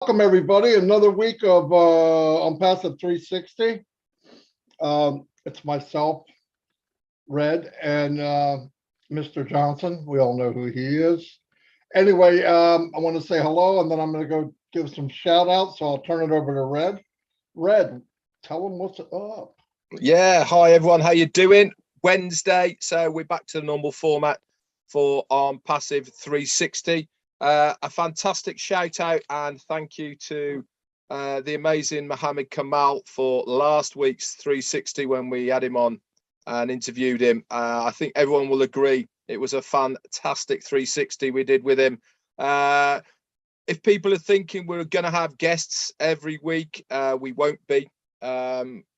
Welcome everybody. Another week of ONPASSIVE 360. It's myself, Red, and Mr. Johnson. We all know who he is. Anyway, I want to say hello, and then I'm going to go give some shout outs. So I'll turn it over to Red. Red, tell them what's up. Yeah, hi everyone. How you doing? Wednesday, so we're back to the normal format for ONPASSIVE 360. A fantastic shout out and thank you to the amazing Mohammed Kamal for last week's 360 when we had him on and interviewed him. I think everyone will agree it was a fantastic 360 we did with him. If people are thinking we're going to have guests every week, we won't be.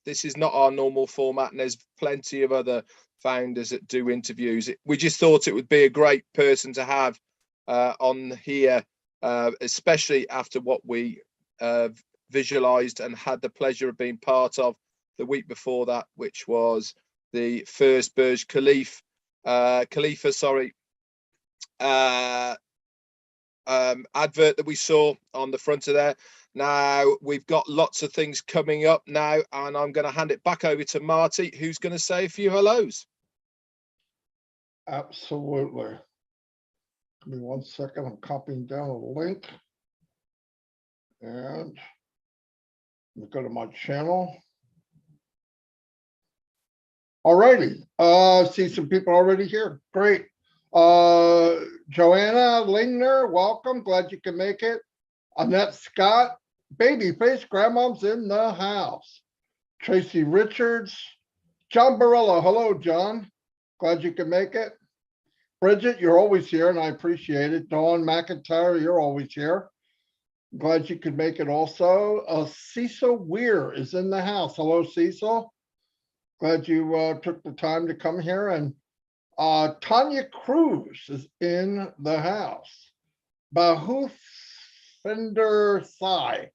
This is not our normal format, and there's plenty of other founders that do interviews. We just thought it would be a great person to have on here, especially after what we visualized and had the pleasure of being part of the week before that, which was the first Burj Khalifa advert that we saw on the front of there. Now we've got lots of things coming up now, and I'm going to hand it back over to Marty, who's going to say a few hellos. Absolutely. Give me 1 second. I'm copying down a link. And go to my channel. Alrighty. See some people already here. Great. Joanna Lingner, welcome. Glad you can make it. Annette Scott, babyface grandmom's in the house. Tracy Richards, John Barilla. Hello, John. Glad you can make it. Bridget, you're always here, and I appreciate it. Dawn McIntyre, you're always here. Glad you could make it also. Cecil Weir is in the house. Hello, Cecil. Glad you took the time to come here. And Tanya Cruz is in the house. Bahufinder Sai.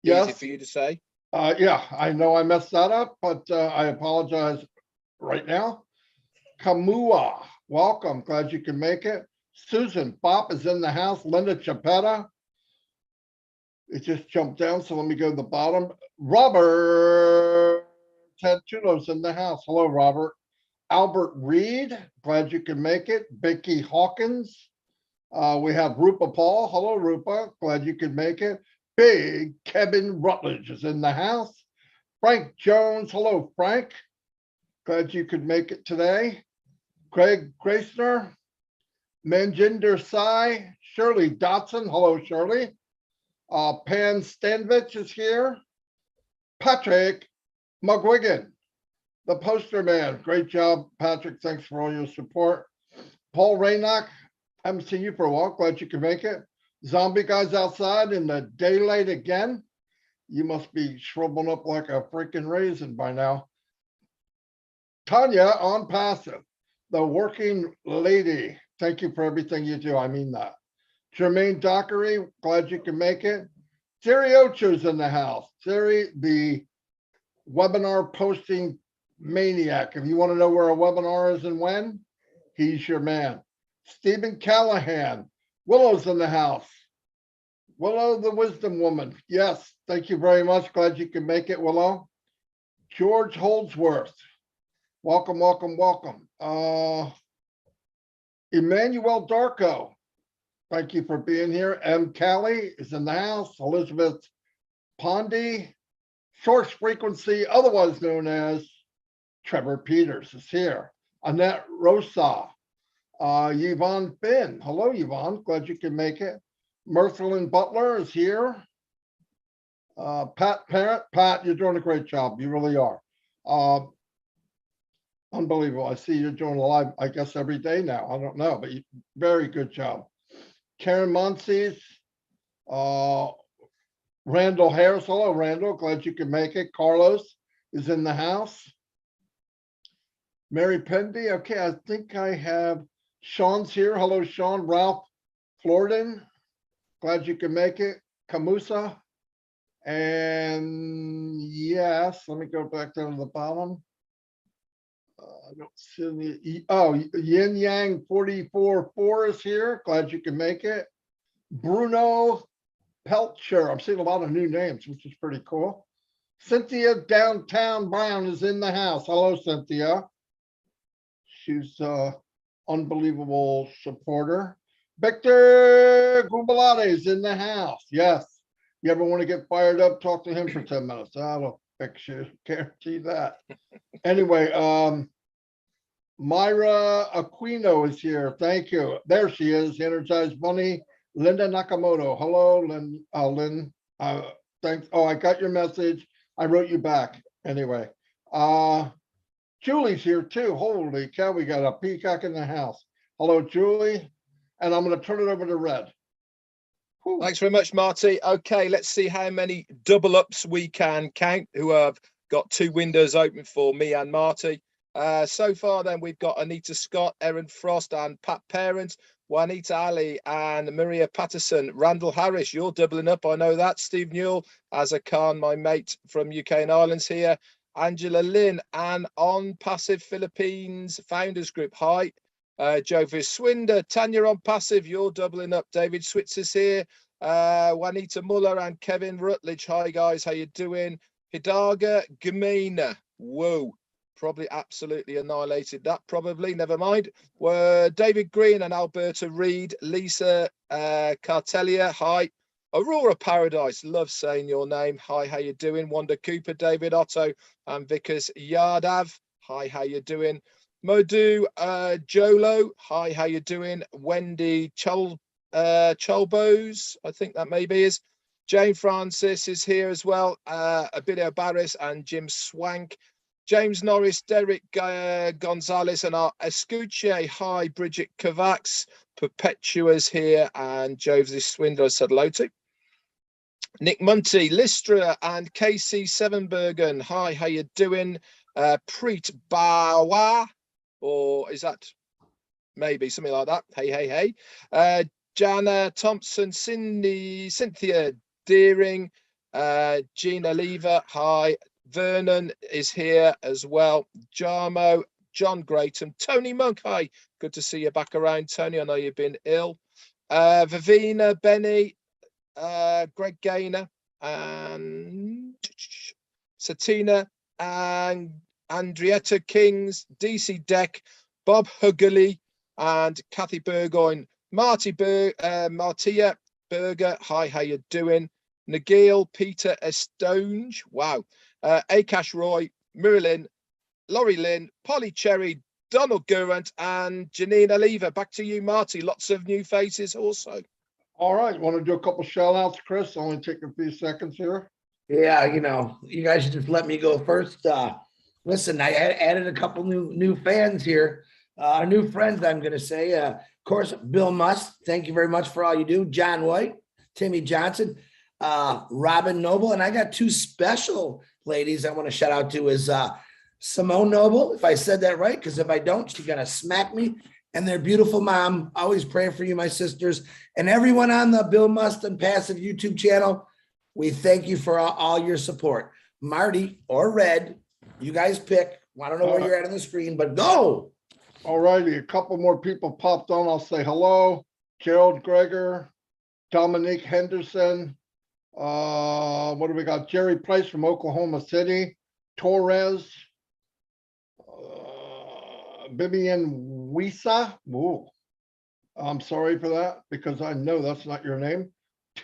Yes. Easy for you to say. Yeah, I know I messed that up, but I apologize right now. Kamua, welcome. Glad you can make it. Susan Bopp is in the house. Linda Chapetta. It just jumped down, so let me go to the bottom. Robert Tantulo's in the house. Hello, Robert. Albert Reed, glad you can make it. Becky Hawkins. We have Rupa Paul. Hello, Rupa. Glad you could make it. Big Kevin Rutledge is in the house. Frank Jones. Hello, Frank. Glad you could make it today. Craig Gracener. Manjinder Sai. Shirley Dotson. Hello, Shirley. Pan Stanvich is here. Patrick McGuigan, the poster man. Great job, Patrick. Thanks for all your support. Paul Raynock, haven't seen you for a while. Glad you can make it. Zombie guys outside in the daylight again. You must be shriveling up like a freaking raisin by now. Tanya ONPASSIVE, the working lady. Thank you for everything you do. I mean that. Jermaine Dockery, glad you can make it. Siri Ocho's in the house. Siri, the webinar posting maniac. If you want to know where a webinar is and when, he's your man. Stephen Callahan. Willow's in the house. Willow, the wisdom woman. Yes, thank you very much. Glad you can make it, Willow. George Holdsworth. Welcome, welcome, welcome. Emmanuel Darko. Thank you for being here. M. Callie is in the house. Elizabeth Pondy. Source Frequency, otherwise known as Trevor Peters, is here. Annette Rosa. Yvonne Finn. Hello, Yvonne. Glad you can make it. Merthlyn Butler is here. Pat Parrott. Pat, you're doing a great job. You really are. Unbelievable. I see you're doing a live, I guess, every day now. I don't know, but very good job. Karen Monsees, Randall Harris. Hello, Randall. Glad you can make it. Carlos is in the house. Mary Pendy. Okay, I think I have Sean's here. Hello, Sean. Ralph Florden. Glad you can make it. Camusa. And yes, let me go back down to the bottom. I don't see any. Oh, Yin Yang 44-4 is here. Glad you can make it. Bruno Pelcher. I'm seeing a lot of new names, which is pretty cool. Cynthia Downtown Brown is in the house. Hello, Cynthia. She's unbelievable supporter. Victor Gubalade is in the house. Yes. You ever want to get fired up, talk to him for 10 minutes. I don't fix you. Guarantee that. Anyway, Myra Aquino is here. Thank you. There she is. Energized Bunny. Linda Nakamoto. Hello, Lynn. Lynn. Thanks. Oh, I got your message. I wrote you back. Anyway. Julie's here too. Holy cow, we got a peacock in the house. Hello, Julie. And I'm going to turn it over to Red. Whew. Thanks very much, Marty. Okay, let's see how many double ups we can count who have got 2 windows open for me and Marty. So far, then, we've got Anita Scott, Erin Frost, and Pat Parent, Juanita Ali, and Maria Patterson. Randall Harris, you're doubling up. I know that. Steve Newell, Azza Khan, my mate from UK and Ireland's here. Angela Lynn, and ONPASSIVE Philippines Founders Group. Hi. Jovis Swinder, Tanya ONPASSIVE, you're doubling up. David Switzer's here. Juanita Muller and Kevin Rutledge. Hi, guys. How you doing? Hidaga Gamina. Whoa. Probably absolutely annihilated that, probably. Never mind. David Green and Alberta Reed. Lisa Cartelia. Hi. Aurora Paradise. Love saying your name. Hi, how you doing? Wanda Cooper, David Otto, and Vickers Yardav. Hi, how you doing? Modu Jolo. Hi, how you doing? Wendy Cholbos, I think that maybe is. Jane Francis is here as well. Abilio Barris and Jim Swank. James Norris, Derek Gonzalez, and our Escuche. Hi, Bridget Kovacs. Perpetua's here, and Joseph Swindler said hello to. Nick Munty, Listra, and KC Sevenbergen. Hi, how you doing? Preet Bawa, or is that maybe something like that? Hey, hey, hey. Jana Thompson, Cynthia Deering, Gina Lever. Hi. Vernon is here as well. Jarmo, John Grayton, Tony Monk. Hi, good to see you back around, Tony. I know you've been ill. Vivina, Benny, Greg Gaynor, and Satina, and Andrietta Kings, DC Deck, Bob Huggerly, and Kathy Burgoyne. Martia Berger. Hi, how you doing? Nagil, Peter Estonge. Wow. Akash Roy, Marilyn, Laurie Lynn, Polly Cherry, Donald Gurant, and Janine Oliva. Back to you, Marty. Lots of new faces also. All right. Want to do a couple shout outs, Chris? Only take a few seconds here. Yeah, you guys should just let me go first. Listen, I added a couple new fans here, new friends, I'm going to say. Of course, Bill Must, thank you very much for all you do. John White, Timmy Johnson, Robin Noble, and I got 2 special ladies I want to shout out to is Simone Noble, if I said that right, because if I don't, she's going to smack me. And their beautiful mom, always praying for you, my sisters, and everyone on the Bill Must and Passive YouTube channel. We thank you for all your support. Marty or Red, you guys pick. I don't know where you're at on the screen, but go. All righty. A couple more people popped on. I'll say hello. Gerald Greger, Dominique Henderson. What do we got? Jerry Price from Oklahoma City. Torres. Vivian Wisa. Ooh. I'm sorry for that because I know that's not your name.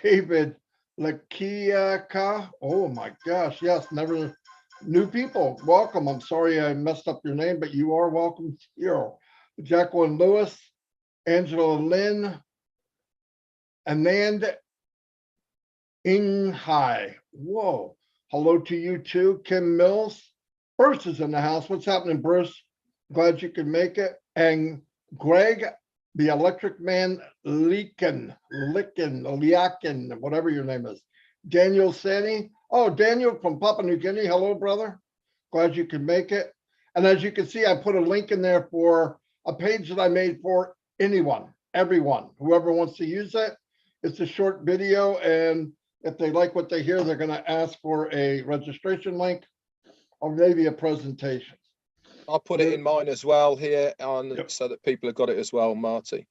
David Lakiaka. Oh my gosh. Yes, never. New people, welcome. I'm sorry I messed up your name, but you are welcome here. Jacqueline Lewis, Angela Lynn, Anand Inghai. Whoa. Hello to you too. Kim Mills. Bruce is in the house. What's happening, Bruce? Glad you could make it. And Greg, the Electric Man Liakin, whatever your name is. Daniel Sani. Oh, Daniel from Papua New Guinea. Hello, brother. Glad you could make it. And as you can see, I put a link in there for a page that I made for anyone, everyone, whoever wants to use it. It's a short video, and if they like what they hear, they're going to ask for a registration link or maybe a presentation. I'll put it in mine as well here on Yep. so that people have got it as well, Marty.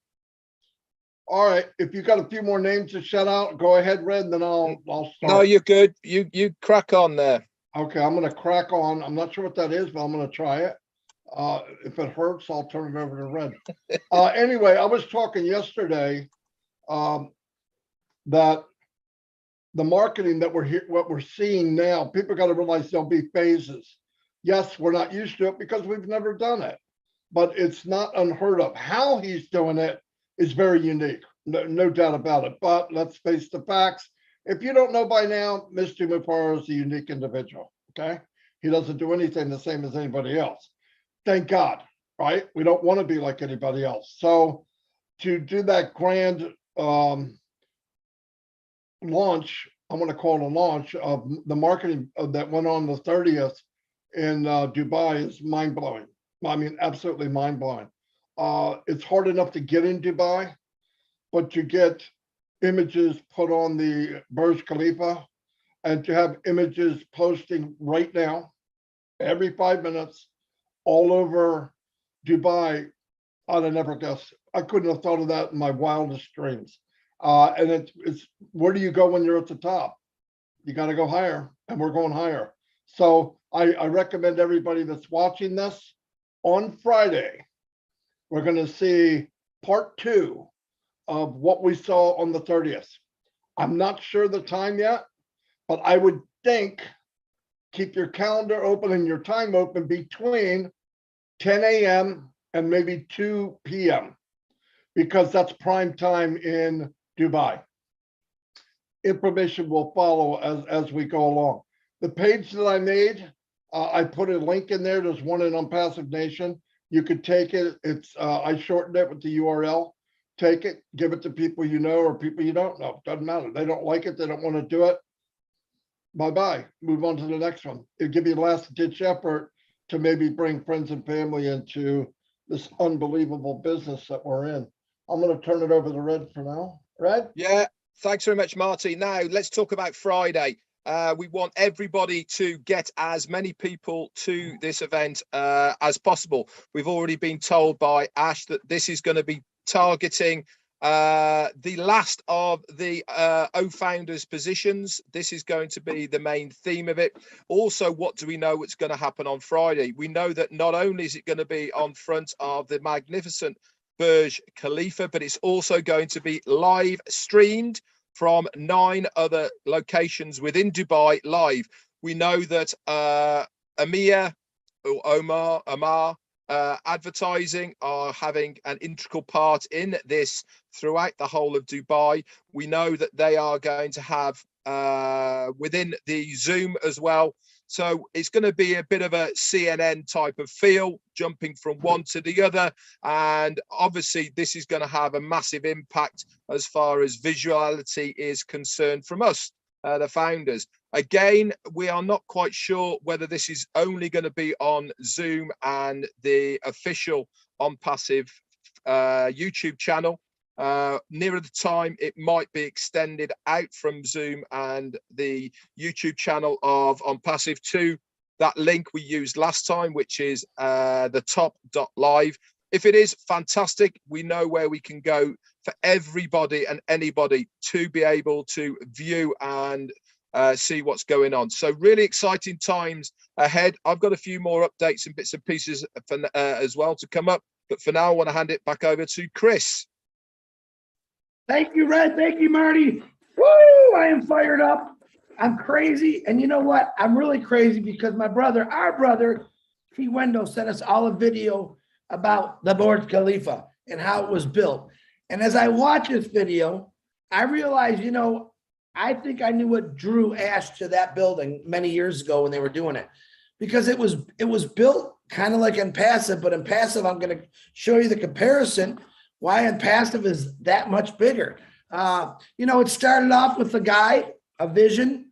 All right, if you got a few more names to shout out, go ahead, Red, and then I'll No, start. you're good. You crack on there. Okay, I'm gonna crack on. I'm not sure what that is, but I'm gonna try it. If it hurts, I'll turn it over to Red. Anyway, I was talking yesterday that the marketing that we're here, what we're seeing now, people got to realize there'll be phases. Yes, we're not used to it because we've never done it, but it's not unheard of. How he's doing it is very unique, no doubt about it. But let's face the facts. If you don't know by now, Mr. Muparo is a unique individual, okay? He doesn't do anything the same as anybody else. Thank God, right? We don't want to be like anybody else. So to do that grand launch, I'm going to call it a launch of the marketing that went on the 30th in Dubai is mind-blowing. I mean, absolutely mind-blowing. It's hard enough to get in Dubai, but to get images put on the Burj Khalifa and to have images posting right now, every 5 minutes, all over Dubai, I'd have never guessed. I couldn't have thought of that in my wildest dreams. And it's where do you go when you're at the top? You got to go higher, and we're going higher. So I recommend everybody that's watching this on Friday, we're going to see part 2 of what we saw on the 30th. I'm not sure the time yet, but I would think keep your calendar open and your time open between 10 a.m. and maybe 2 p.m. because that's prime time in Dubai. Information will follow as we go along. The page that I made, I put a link in there. There's one in ONPASSIVE Nation. You could take it. It's I shortened it with the URL. Take it, give it to people you know or people you don't know. Doesn't matter. They don't like it. They don't want to do it. Bye-bye. Move on to the next one. It'll give you a last-ditch effort to maybe bring friends and family into this unbelievable business that we're in. I'm going to turn it over to Red for now. Red? Yeah, thanks very much, Marty. Now let's talk about Friday. We want everybody to get as many people to this event as possible. We've already been told by Ash that this is going to be targeting the last of the O-founders positions. This is going to be the main theme of it. Also, what do we know what's going to happen on Friday? We know that not only is it going to be on front of the magnificent Burj Khalifa, but it's also going to be live streamed from 9 other locations within Dubai live. We know that Amar advertising are having an integral part in this throughout the whole of Dubai. We know that they are going to have within the Zoom as well. So it's going to be a bit of a CNN type of feel, jumping from one to the other. And obviously, this is going to have a massive impact as far as visuality is concerned from us, the founders. Again, we are not quite sure whether this is only going to be on Zoom and the official ONPASSIVE YouTube channel. Nearer the time, it might be extended out from Zoom and the YouTube channel of ONPASSIVE to that link we used last time, which is the top.live. If it is, fantastic. We know where we can go for everybody and anybody to be able to view and see what's going on. So really exciting times ahead. I've got a few more updates and bits and pieces for, as well to come up. But for now, I want to hand it back over to Chris. Thank you, Red. Thank you, Marty. Woo! I am fired up. I'm crazy. And you know what? I'm really crazy because my brother, our brother, T. Wendell, sent us all a video about the Burj Khalifa and how it was built. And as I watch this video, I realized, you know, I think I knew what drew Ash to that building many years ago when they were doing it. Because it was built kind of like ONPASSIVE, but ONPASSIVE, I'm going to show you the comparison why ONPASSIVE is that much bigger. You know, it started off with a guy, a vision.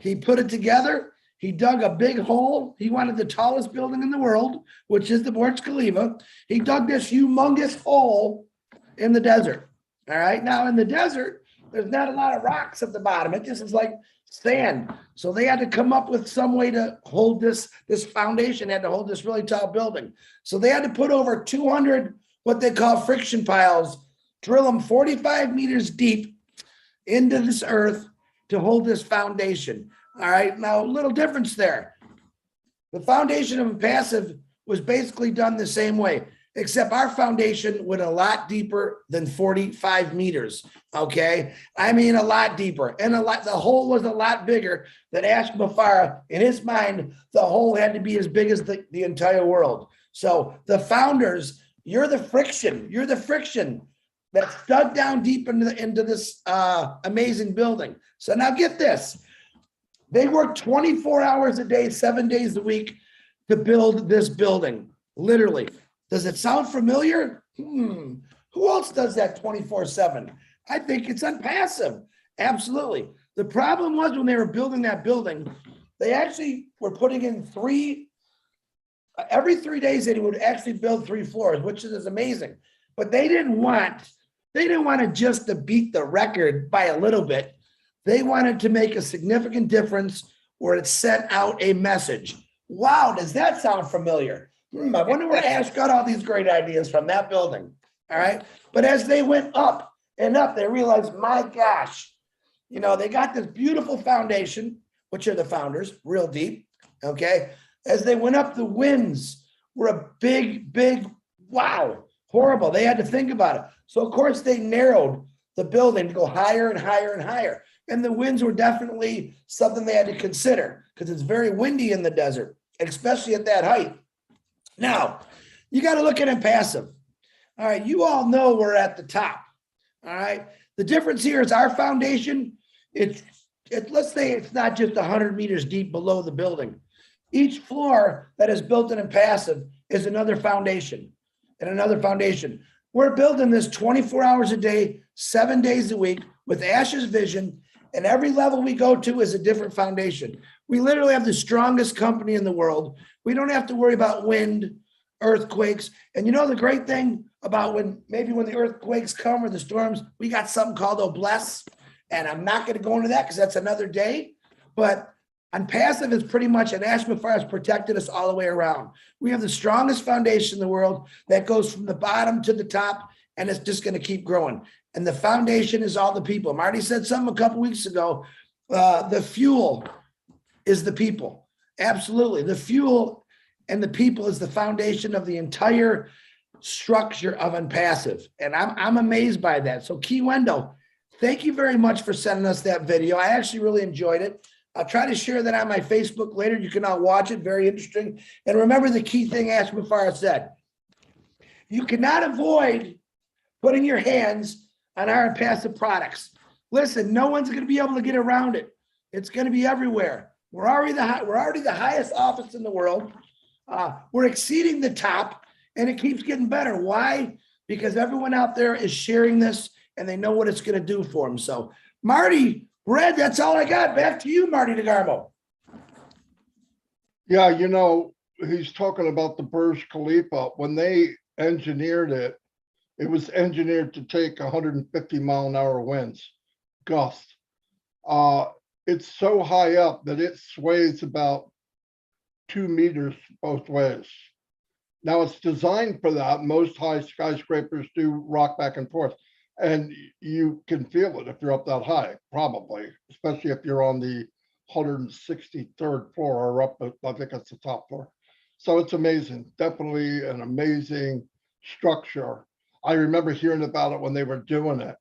He put it together. He dug a big hole. He wanted the tallest building in the world, which is the Burj Khalifa. He dug this humongous hole in the desert. All right. Now in the desert, there's not a lot of rocks at the bottom. It just is like sand. So they had to come up with some way to hold this foundation had to hold this really tall building. So they had to put over 200 what they call friction piles drill them 45 meters deep into this earth to hold this foundation. All right, now a little difference there. The foundation of ONPASSIVE was basically done the same way, except our foundation went a lot deeper than 45 meters. Okay, I mean a lot deeper, and the hole was a lot bigger than Ashmafara. In his mind, the hole had to be as big as the entire world. So the founders, you're the friction that's dug down deep into this amazing building. So now get this. They work 24 hours a day, 7 days a week to build this building, literally. Does it sound familiar? Who else does that 24/7? I think it's ONPASSIVE. Absolutely. The problem was when they were building that building, they actually were putting in every 3 days they would actually build 3 floors, which is amazing. But they didn't want to just to beat the record by a little bit. They wanted to make a significant difference where it sent out a message. Wow, does that sound familiar? I wonder where Ash got all these great ideas from, that building. All right. But as they went up and up, they realized, my gosh, they got this beautiful foundation, which are the founders, real deep. Okay. As they went up, the winds were a big, wow, horrible. They had to think about it. So, of course, they narrowed the building to go higher and higher and higher. And the winds were definitely something they had to consider because it's very windy in the desert, especially at that height. Now, you got to look at ONPASSIVE. All right, you all know we're at the top. All right, the difference here is our foundation. Let's say it's not just 100 meters deep below the building. Each floor that is built in ONPASSIVE is another foundation and another foundation. We're building this 24 hours a day, 7 days a week with Ash's vision, and every level we go to is a different foundation. We literally have the strongest company in the world. We don't have to worry about wind, earthquakes. And the great thing about when the earthquakes come or the storms, we got something called OBLES. And I'm not going to go into that because that's another day. But ONPASSIVE is pretty much, and Ashmafara has protected us all the way around. We have the strongest foundation in the world that goes from the bottom to the top, and it's just going to keep growing. And the foundation is all the people. Marty said something a couple weeks ago. The fuel is the people. Absolutely. The fuel and the people is the foundation of the entire structure of ONPASSIVE. And I'm amazed by that. So Key Wendo, thank you very much for sending us that video. I actually really enjoyed it. I'll try to share that on my Facebook later. You can all watch it. Very interesting. And remember the key thing Ashmafara said. You cannot avoid putting your hands on our ONPASSIVE products. Listen, no one's going to be able to get around it. It's going to be everywhere. We're already the highest office in the world. We're exceeding the top, and it keeps getting better. Why? Because everyone out there is sharing this, and they know what it's going to do for them. So, Marty, Red, that's all I got. Back to you, Marty DeGarmo. Yeah, he's talking about the Burj Khalifa. When they engineered it, it was engineered to take 150-mile-an-hour winds, gusts. It's so high up that it sways about 2 meters both ways. Now it's designed for that. Most high skyscrapers do rock back and forth, and you can feel it if you're up that high, probably, especially if you're on the 163rd floor or up, I think it's the top floor. So it's amazing. Definitely an amazing structure. I remember hearing about it when they were doing it.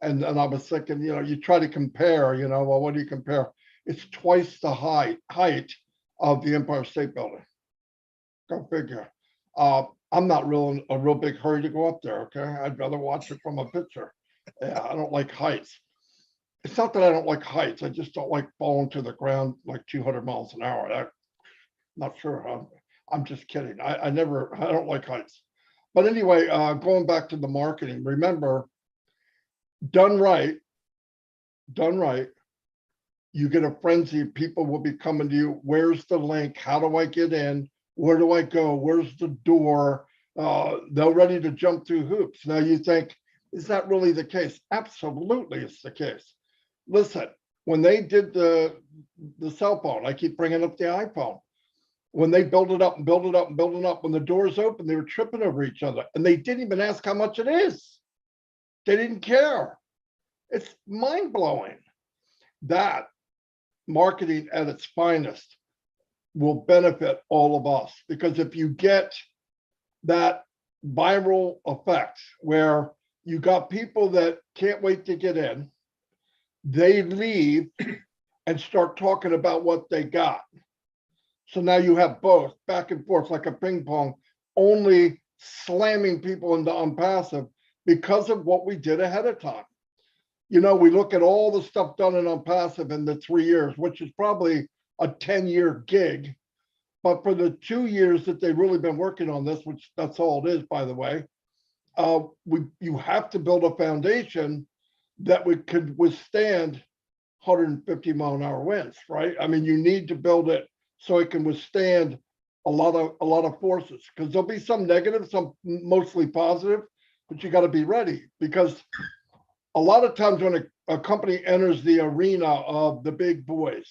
And I was thinking, you try to compare, well, what do you compare? It's twice the height of the Empire State Building. Go figure. I'm not a real big hurry to go up there, okay? I'd rather watch it from a picture. Yeah, I don't like heights. It's not that I don't like heights. I just don't like falling to the ground like 200 miles an hour. I'm not sure. I'm just kidding. I don't like heights. But anyway, going back to the marketing, remember, done right, you get a frenzy. People will be coming to you. Where's the link? How do I get in? Where do I go? Where's the door? They're ready to jump through hoops. Now you think, is that really the case? Absolutely, it's the case. Listen, when they did the cell phone, I keep bringing up the iPhone. When they build it up and build it up and build it up, when the doors open, they were tripping over each other, and they didn't even ask how much it is. They didn't care. It's mind-blowing. That marketing at its finest will benefit all of us, because if you get that viral effect where you got people that can't wait to get in, they leave and start talking about what they got. So now you have both back and forth like a ping pong, only slamming people into ONPASSIVE because of what we did ahead of time. You know, we look at all the stuff done in ONPASSIVE in the 3 years, which is probably a 10-year gig. But for the 2 years that they've really been working on this, which that's all it is, by the way, you have to build a foundation that could withstand 150-mile-an-hour winds, right? I mean, you need to build it so it can withstand a lot of forces, because there'll be some negative, some mostly positive, but you got to be ready, because a lot of times when a company enters the arena of the big boys,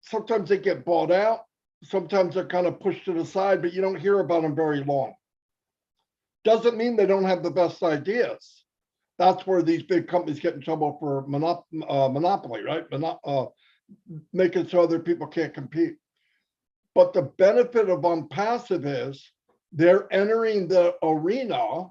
sometimes they get bought out, sometimes they're kind of pushed to the side, but you don't hear about them very long. Doesn't mean they don't have the best ideas. That's where these big companies get in trouble for monopoly, right? Making so other people can't compete. But the benefit of ONPASSIVE is they're entering the arena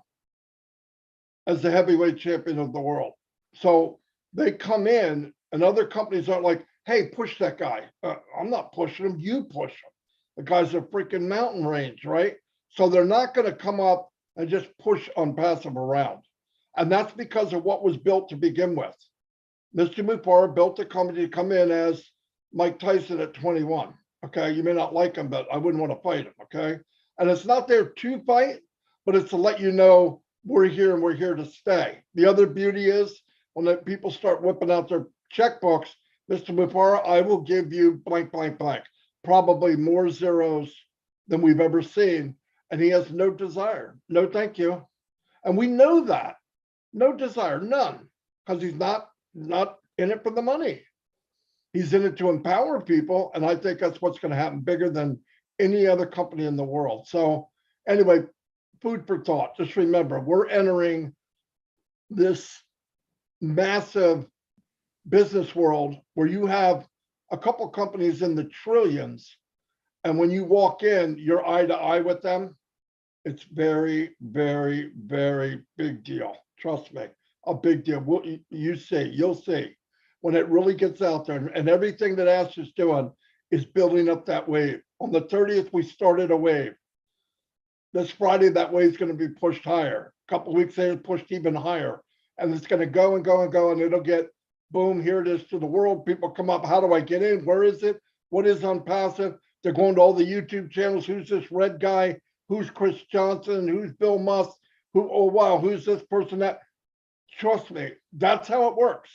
as the heavyweight champion of the world. So they come in and other companies aren't like, hey, push that guy. I'm not pushing him, you push him. The guy's a freaking mountain range, right? So they're not going to come up and just push ONPASSIVE around. And that's because of what was built to begin with. Mr. Mupara built the company to come in as Mike Tyson at 21. Okay, you may not like him, but I wouldn't want to fight him. Okay, and it's not there to fight, but it's to let you know we're here and we're here to stay. The other beauty is when the people start whipping out their checkbooks, Mr. Mupara, I will give you blank, blank, blank, probably more zeros than we've ever seen. And he has no desire, no thank you. And we know that, no desire, none, because he's not in it for the money. He's in it to empower people. And I think that's what's going to happen bigger than any other company in the world. So anyway, food for thought. Just remember, we're entering this massive business world where you have a couple companies in the trillions. And when you walk in, you're eye to eye with them. It's very, very, very big deal. Trust me, a big deal. You'll see when it really gets out there, and everything that Ash is doing is building up that wave. On the 30th, we started a wave. This Friday, that wave is going to be pushed higher. A couple of weeks later, pushed even higher. And it's going to go and go and go, and it'll get, boom, here it is to the world. People come up, how do I get in? Where is it? What is ONPASSIVE? They're going to all the YouTube channels. Who's this red guy? Who's Chris Johnson? Who's Bill Musk? Who, oh, wow, who's this person that? Trust me, that's how it works.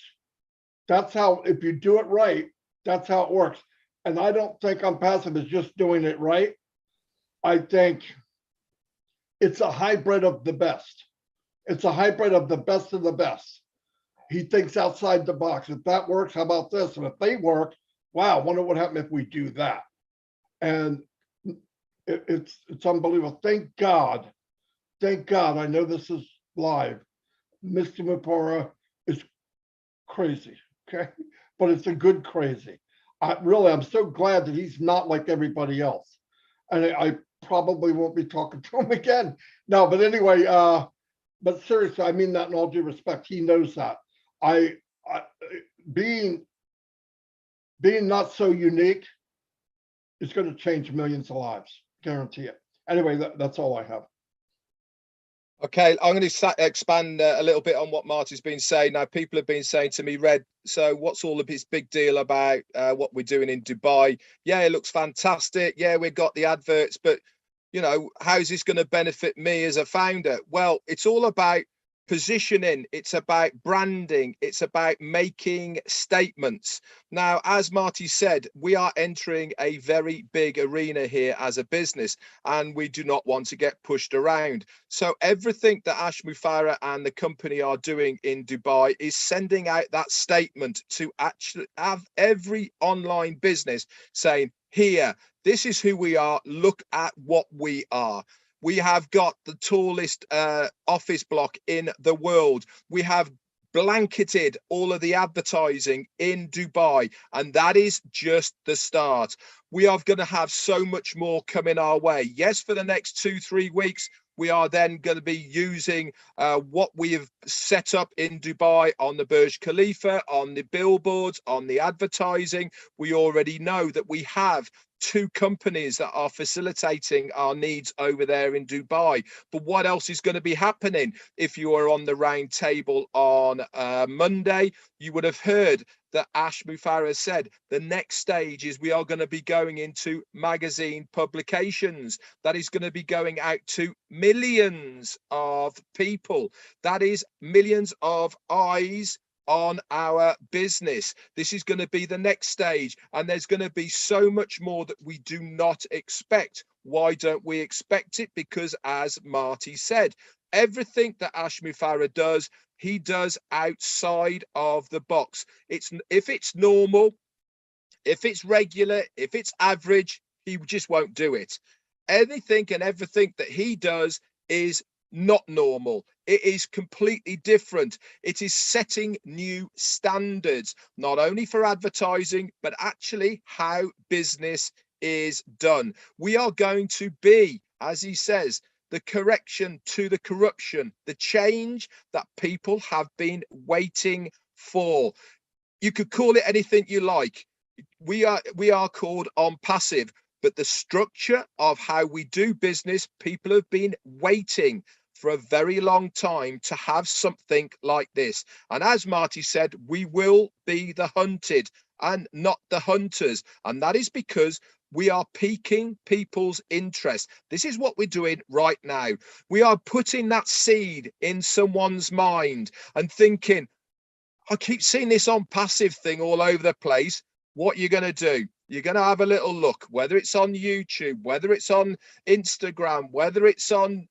That's how, if you do it right, that's how it works. And I don't think ONPASSIVE is just doing it right. I think it's a hybrid of the best. It's a hybrid of the best of the best. He thinks outside the box. If that works, how about this? And if they work, wow, I wonder what happened if we do that. And it's unbelievable. Thank God. Thank God. I know this is live. Mr. Mupara is crazy. Okay, but it's a good crazy. I'm so glad that he's not like everybody else, and I probably won't be talking to him again. No, but anyway, but seriously, I mean that in all due respect. He knows that. Being not so unique is going to change millions of lives, guarantee it. Anyway, that's all I have. Okay, I'm going to expand a little bit on what Marty's been saying. Now, people have been saying to me, Red, so what's all of this big deal about what we're doing in Dubai? Yeah, it looks fantastic. Yeah, we've got the adverts, but, you know, how's this going to benefit me as a founder? Well, it's all about positioning. It's about branding. It's about making statements. Now, as Marty said, we are entering a very big arena here as a business, and we do not want to get pushed around. So everything that Ash Mufara and the company are doing in Dubai is sending out that statement to actually have every online business saying, here, this is who we are. Look at what we are. We have got the tallest office block in the world. We have blanketed all of the advertising in Dubai, and that is just the start. We are going to have so much more coming our way. Yes, for the next 2-3 weeks, we are then going to be using what we have set up in Dubai on the Burj Khalifa, on the billboards, on the advertising. We already know that we have 2 companies that are facilitating our needs over there in Dubai. But what else is going to be happening? If you are on the round table on Monday, you would have heard that Ash Mufareh said the next stage is we are going to be going into magazine publications. That is going to be going out to millions of people. That is millions of eyes on our business. This is going to be the next stage, and there's going to be so much more that we do not expect. Why don't we expect it? Because as Marty said, everything that Ash Mufareh does, he does outside of the box. If it's normal, if it's regular, if it's average, he just won't do it. Anything and everything that he does is not normal. It is completely different. It is setting new standards, not only for advertising, but actually how business is done. We are going to be, as he says, the correction to the corruption, the change that people have been waiting for. You could call it anything you like. We are called ONPASSIVE, but the structure of how we do business, people have been waiting for a very long time to have something like this. And as Marty said, we will be the hunted and not the hunters. And that is because we are piquing people's interest. This is what we're doing right now. We are putting that seed in someone's mind and thinking, I keep seeing this ONPASSIVE thing all over the place. What you're going to do? You're going to have a little look, whether it's on YouTube, whether it's on Instagram, whether it's on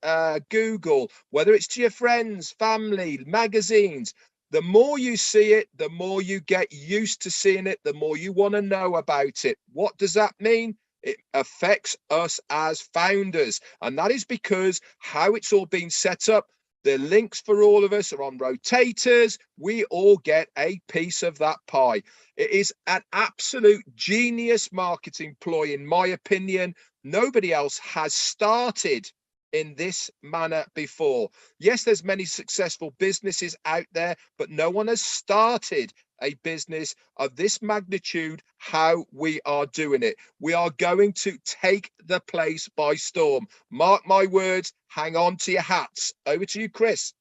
Google, whether it's to your friends, family, magazines. The more you see it, the more you get used to seeing it, the more you want to know about it. What does that mean? It affects us as founders. And that is because how it's all been set up, the links for all of us are on rotators. We all get a piece of that pie. It is an absolute genius marketing ploy, in my opinion. Nobody else has started in this manner before. Yes, there's many successful businesses out there, but no one has started a business of this magnitude how we are doing it. We are going to take the place by storm. Mark my words, hang on to your hats. Over to you, Chris.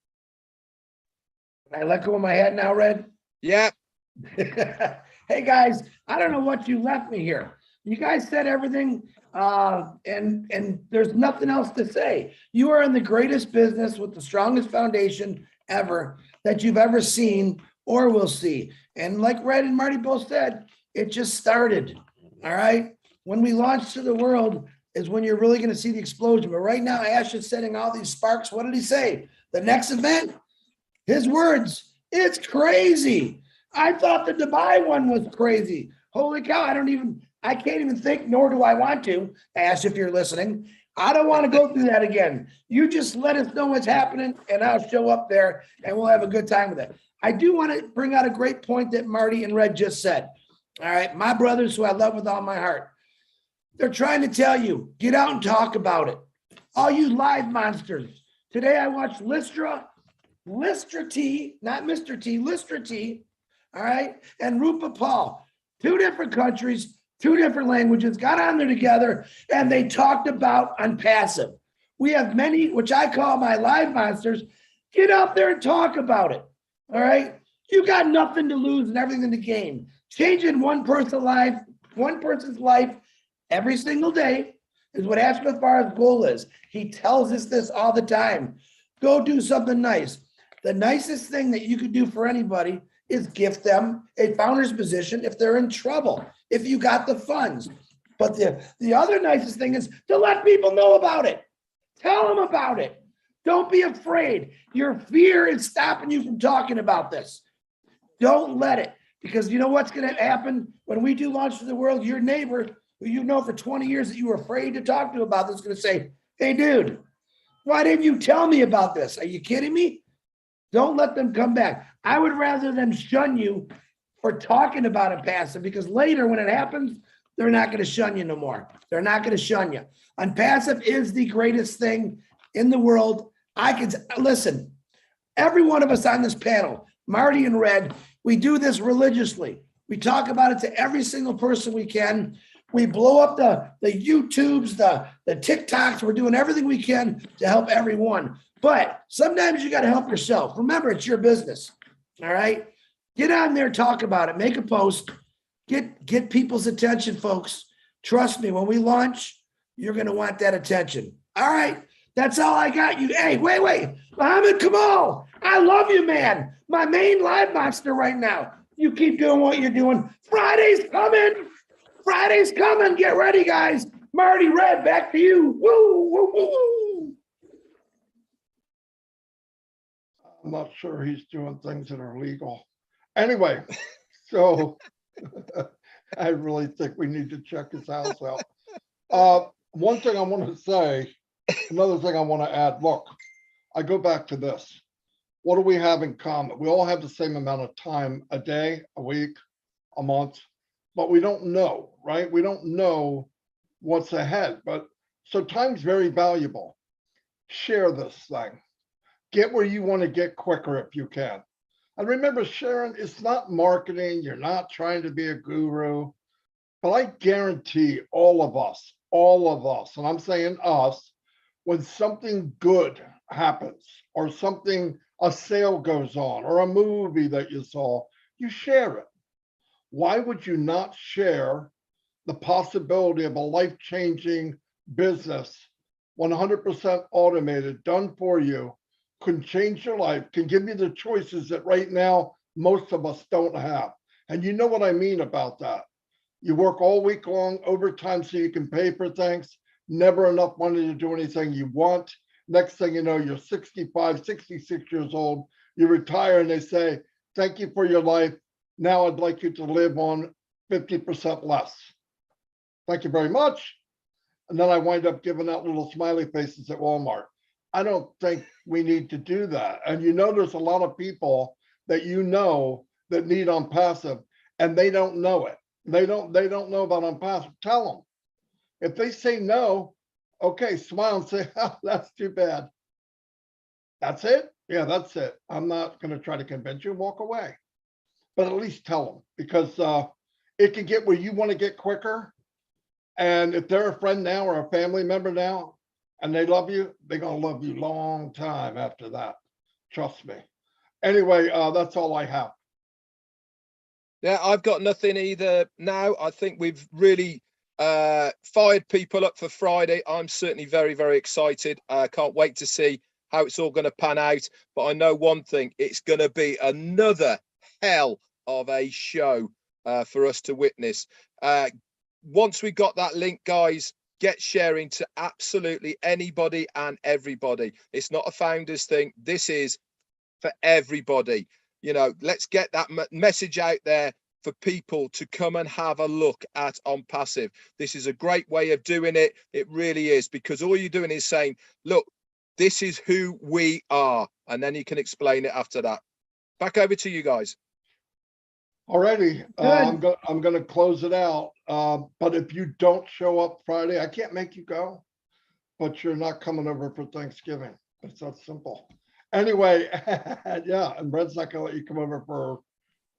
Can I let go of my hat now, Red? Yeah. Hey guys, I don't know what you left me here. You guys said everything, and there's nothing else to say. You are in the greatest business with the strongest foundation ever that you've ever seen or will see. And like Red and Marty both said, it just started. All right. When we launch to the world is when you're really going to see the explosion. But right now, Ash is setting all these sparks. What did he say? The next event, his words, it's crazy. I thought the Dubai one was crazy. Holy cow. I can't even think, nor do I want to. Ash, if you're listening, I don't want to go through that again. You just let us know what's happening and I'll show up there and we'll have a good time with it. I do want to bring out a great point that Marty and Red just said. All right, my brothers who I love with all my heart. They're trying to tell you, get out and talk about it. All you live monsters. Today I watched Lystra T, not Mr. T, Lystra T, all right, and Rupa Paul. 2 different countries, 2 different languages, got on there together, and they talked about ONPASSIVE. We have many, which I call my live monsters. Get out there and talk about it. All right. You got nothing to lose and everything to gain. Changing one person's life every single day is what Ash Mufareh's goal is. He tells us this all the time. Go do something nice. The nicest thing that you could do for anybody is gift them a founder's position if they're in trouble, if you got the funds. But the other nicest thing is to let people know about it. Tell them about it. Don't be afraid. Your fear is stopping you from talking about this. Don't let it, because you know what's going to happen when we do launch to the world? Your neighbor, who you know for 20 years that you were afraid to talk to about this, is going to say, hey, dude, Why didn't you tell me about this? Are you kidding me? Don't let them come back. I would rather them shun you for talking about ONPASSIVE, because later when it happens, they're not going to shun you no more. They're not going to shun you. ONPASSIVE is the greatest thing in the world. I can listen. Every one of us on this panel, Marty and Red, we do this religiously. We talk about it to every single person we can. We blow up the YouTubes, the TikToks. We're doing everything we can to help everyone. But sometimes you got to help yourself. Remember, it's your business. All right. Get on there, talk about it, make a post, get people's attention, folks. Trust me, when we launch, you're going to want that attention. All right. That's all I got you. Hey, wait. Muhammad Kamal, I love you, man. My main live monster right now. You keep doing what you're doing. Friday's coming. Friday's coming. Get ready, guys. Marty, Red, back to you. Woo, woo, woo. I'm not sure he's doing things that are legal. Anyway, so I really think we need to check his house out. One thing I want to say, another thing I want to add, look, I go back to this. What do we have in common? We all have the same amount of time, a day, a week, a month, but we don't know, right? We don't know what's ahead, but so time's very valuable. Share this thing. Get where you want to get quicker if you can. And remember, Sharon, it's not marketing. You're not trying to be a guru, but I guarantee all of us, and I'm saying us, when something good happens or something, a sale goes on or a movie that you saw, you share it. Why would you not share the possibility of a life-changing business, 100% automated, done for you, can change your life, can give you the choices that right now most of us don't have? And you know what I mean about that. You work all week long, overtime, so you can pay for things, never enough money to do anything you want. Next thing you know, you're 65, 66 years old, you retire and they say, thank you for your life. Now I'd like you to live on 50% less. Thank you very much. And then I wind up giving out little smiley faces at Walmart. I don't think we need to do that. And you know, there's a lot of people that you know that need ONPASSIVE and they don't know it. They don't know about ONPASSIVE. Tell them. If they say no, okay, smile and say, oh, that's too bad. That's it? Yeah, that's it. I'm not going to try to convince you, walk away. But at least tell them, because it can get where you want to get quicker. And if they're a friend now or a family member now, and they love you, they're going to love you long time after that. Trust me. Anyway, that's all I have. Yeah, I've got nothing either now. I think we've really fired people up for Friday. I'm certainly very, very excited. I can't wait to see how it's all going to pan out. But I know one thing, it's going to be another hell of a show for us to witness. Once we got that link, guys, get sharing to absolutely anybody and everybody. It's not a founders thing. This is for everybody. You know, let's get that message out there for people to come and have a look at ONPASSIVE. This is a great way of doing it. It really is, because all you're doing is saying, look, this is who we are. And then you can explain it after that. Back over to you guys. Alrighty, I'm going to close it out. But if you don't show up Friday, I can't make you go, but you're not coming over for Thanksgiving. It's that simple. Anyway, yeah, and Red's not going to let you come over for,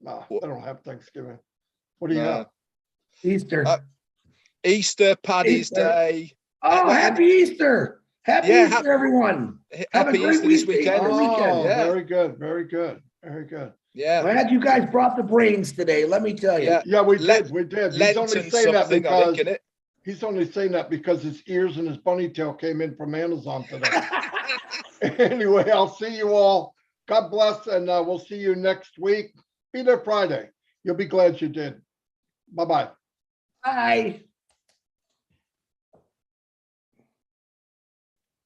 no, they don't have Thanksgiving. What do you have? Easter. Easter, Paddy's Easter. Day. Oh, happy Easter. Happy Easter, everyone. Happy Easter this weekend. Oh, yeah. Very good, very good, very good. Yeah. Glad you guys brought the brains today, let me tell you. Yeah, we did. He's only saying that because he's only saying that because his ears and his bunny tail came in from Amazon today. Anyway, I'll see you all. God bless, and we'll see you next week. Be there Friday. You'll be glad you did. Bye-bye. Bye.